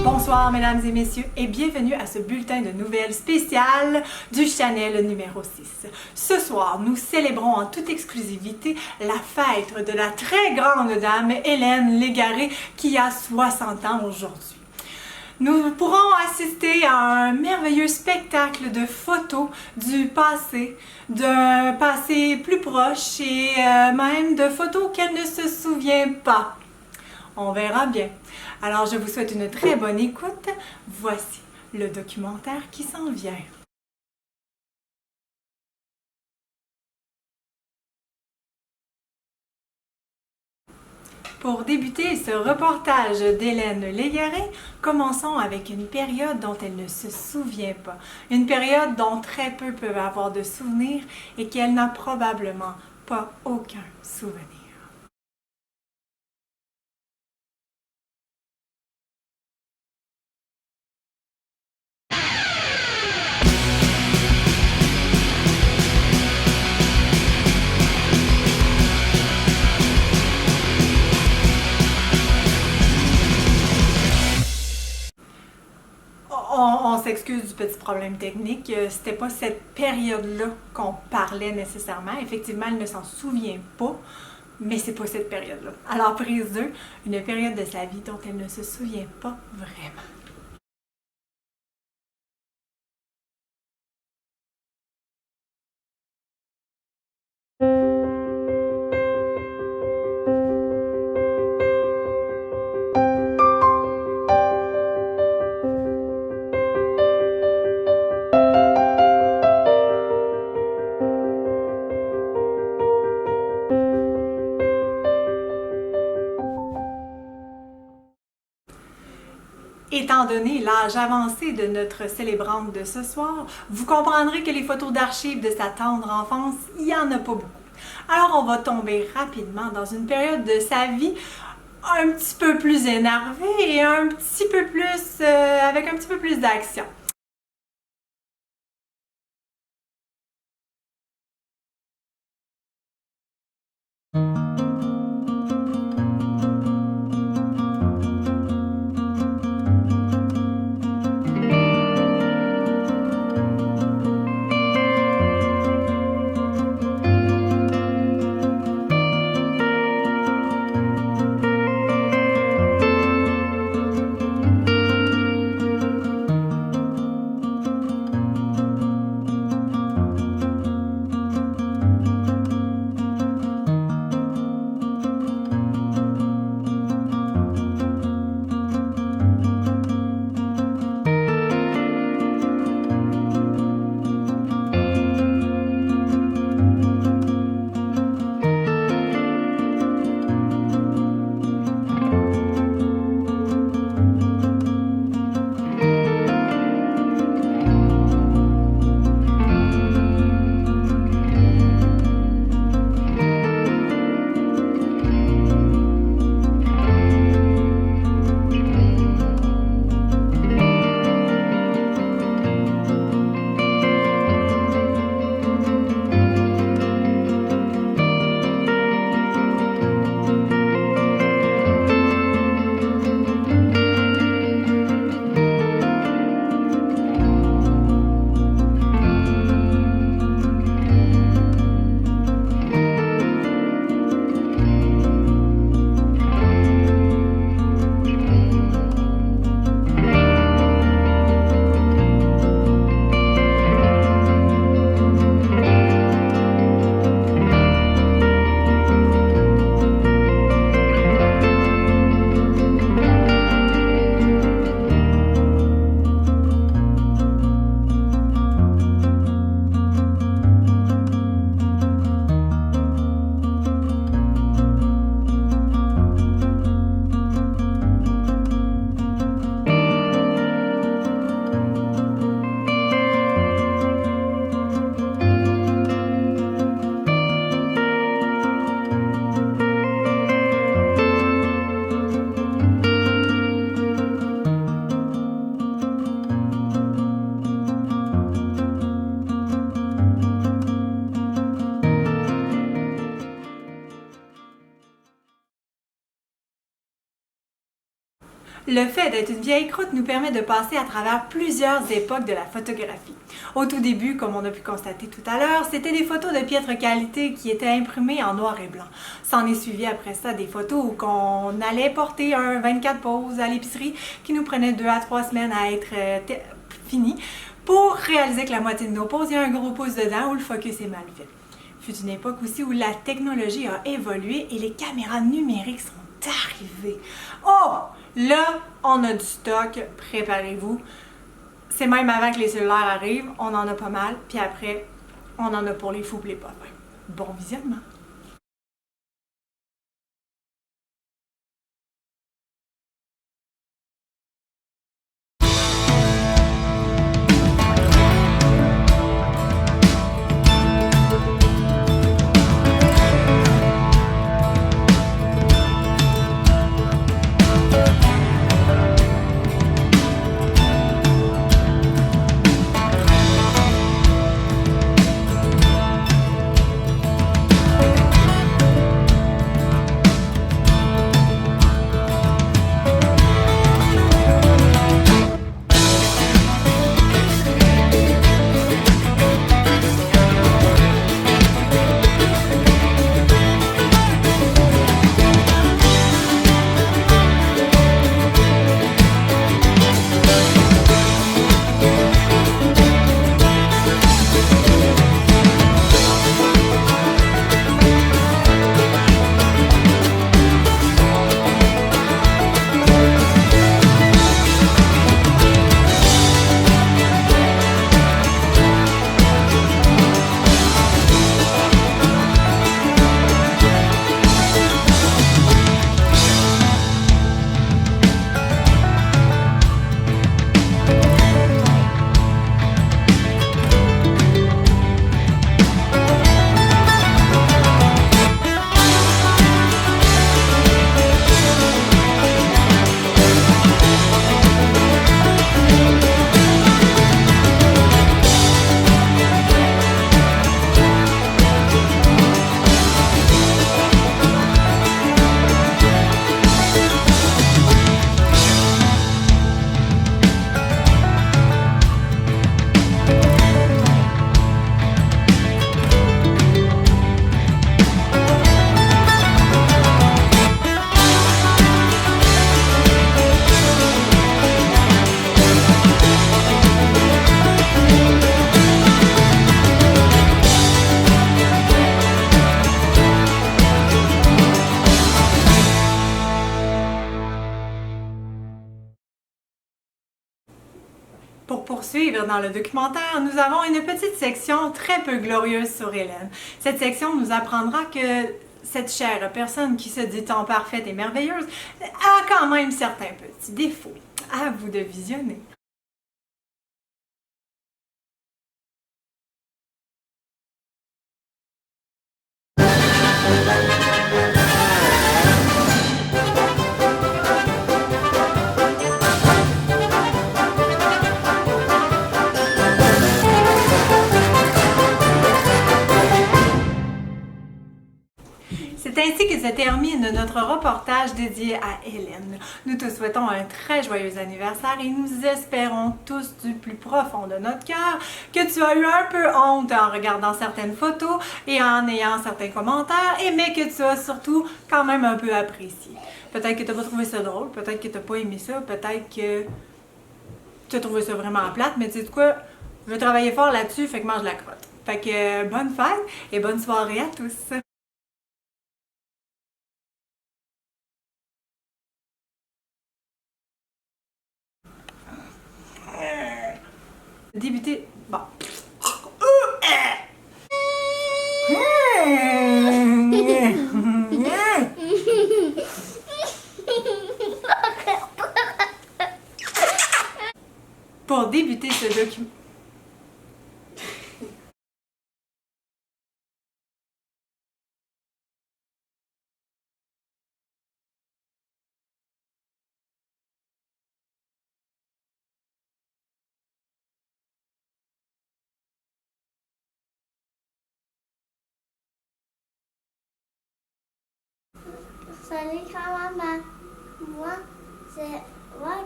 Bonsoir mesdames et messieurs et bienvenue à ce bulletin de nouvelles spécial du Chanel numéro 6. Ce soir, nous célébrons en toute exclusivité la fête de la très grande dame Hélène Légaré qui a 60 ans aujourd'hui. Nous pourrons assister à un merveilleux spectacle de photos du passé, d'un passé plus proche et même de photos qu'elle ne se souvient pas. On verra bien. Alors, je vous souhaite une très bonne écoute. Voici le documentaire qui s'en vient. Pour débuter ce reportage d'Hélène Légaré, commençons avec une période dont elle ne se souvient pas. Une période dont très peu peuvent avoir de souvenirs et qu'elle n'a probablement pas aucun souvenir. On s'excuse du petit problème technique. C'était pas cette période-là qu'on parlait nécessairement. Effectivement, elle ne s'en souvient pas, mais c'est pas cette période-là. Alors, prise 2, une période de sa vie dont elle ne se souvient pas vraiment. Étant donné l'âge avancé de notre célébrante de ce soir, vous comprendrez que les photos d'archives de sa tendre enfance, il n'y en a pas beaucoup. Alors on va tomber rapidement dans une période de sa vie un petit peu plus énervée et un petit peu plus, avec un petit peu plus d'action. Le fait d'être une vieille croûte nous permet de passer à travers plusieurs époques de la photographie. Au tout début, comme on a pu constater tout à l'heure, c'était des photos de piètre qualité qui étaient imprimées en noir et blanc. S'en est suivi après ça des photos où on allait porter un 24 poses à l'épicerie qui nous prenait 2 à 3 semaines à être fini pour réaliser que la moitié de nos poses, il y a un gros pouce dedans où le focus est mal fait. Fut une époque aussi où la technologie a évolué et les caméras numériques sont arrivées. Oh! Là, on a du stock, préparez-vous. C'est même avant que les cellulaires arrivent, on en a pas mal, puis après, on en a pour les fous et les pas fins. Bon visionnement! Pour poursuivre dans le documentaire, nous avons une petite section très peu glorieuse sur Hélène. Cette section nous apprendra que cette chère personne qui se dit tant parfaite et merveilleuse a quand même certains petits défauts. À vous de visionner. C'est ainsi que se termine notre reportage dédié à Hélène. Nous te souhaitons un très joyeux anniversaire et nous espérons tous du plus profond de notre cœur que tu as eu un peu honte en regardant certaines photos et en ayant certains commentaires, mais que tu as surtout quand même un peu apprécié. Peut-être que tu n'as pas trouvé ça drôle, peut-être que tu n'as pas aimé ça, peut-être que tu as trouvé ça vraiment plate, mais tu sais quoi, je vais travailler fort là-dessus, fait que mange la crotte. Fait que bonne fête et bonne soirée à tous! Débuter. Bon. Pour débuter ce document. Salut grand-maman, moi c'est Ouais,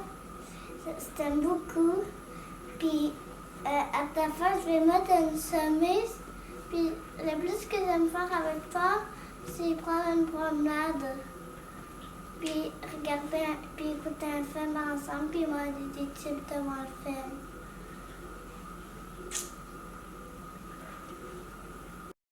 je t'aime beaucoup. Puis à ta fin, je vais mettre une chemise. Puis le plus que j'aime faire avec toi, c'est prendre une promenade. Puis regarder, puis écouter un film ensemble, puis manger des chips devant le film.